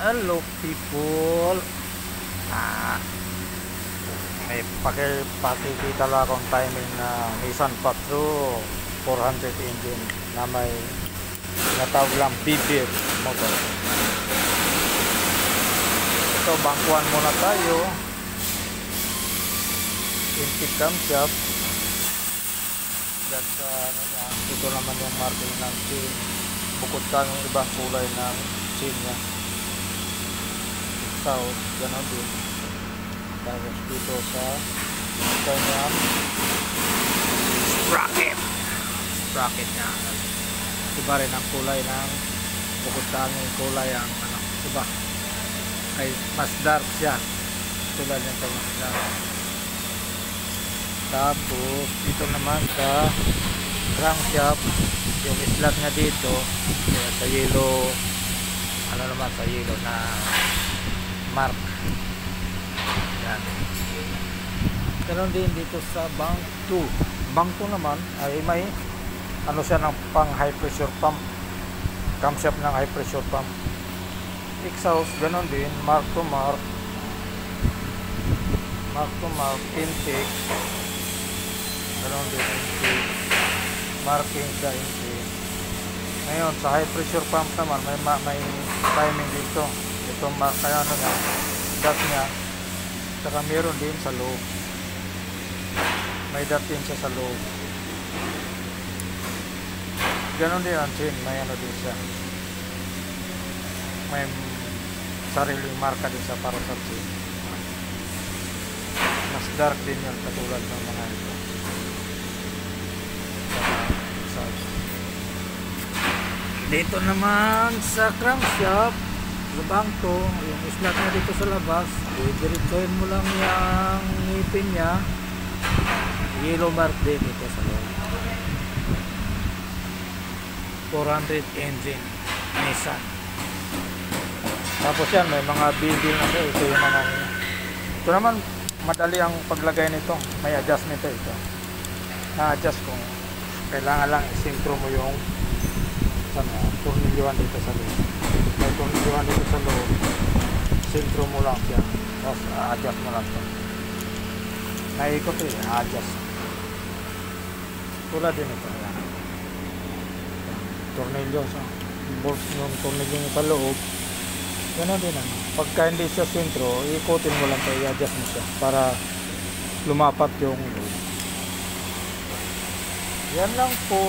Hello people. Ah, may pakikita lang akong timing na Nissan Patrol 400 engine na may natawag lang bibir motor. Ito, bangkuan muna tayo. Intake camshaft. At ano niya, ito naman yung marking ng chain. Bukod sa yung ibang kulay ng chain niya. South, gano'n din. Tapos dito sa kanyang sprocket niya. Iba rin ang kulay ng bukod sa yung kulay ang ano, iba. Ay mas dark siya. Tulad niya sa mas dark. Tapos dito naman sa crankshaft, yung slot niya dito sa yellow, ano naman sa yellow na mark. Yan. Ganon din dito sa bank 2. Bank 2 naman ay may ano siya ng pang high pressure pump. Camshaft ng high pressure pump. Exhaust, ganon din, mark to mark. Mark to mark, intake. Ganon din intake. Marking sa intake. Ngayon sa high pressure pump naman may timing dito. Ito kaya ano nga, dot niya. Saka meron din sa loob. May dot din siya sa loob. Ganon din ang chain, may ano din siya. May sariling marka din siya para sa chain. Mas dark din yun katulad ng mga ito. Dito naman sa crankshaft, lubang to, yung slot na dito sa labas, diretsoin mo lang yung ngipin niya, yellow mark din dito sa loob. 400 engine Nissan. Tapos yan, may mga building na ito yung mga ito naman, madali ang paglagay nito, may adjust nito ito. Na-adjust kung kailangan lang isintro mo yung tornilyohan dito sa loob. May tornilyohan dito sa loob, sintro mo lang siya, tapos adjust mo lang siya. Naikot adjust. Tulad din ito, yan. Tornilyo sa bolt ng tornilyo sa loob. Gano'n din ano. Pagka hindi siya sintro, ikutin mo lang ito, i-adjust mo siya para lumapat yung load. Yan lang po.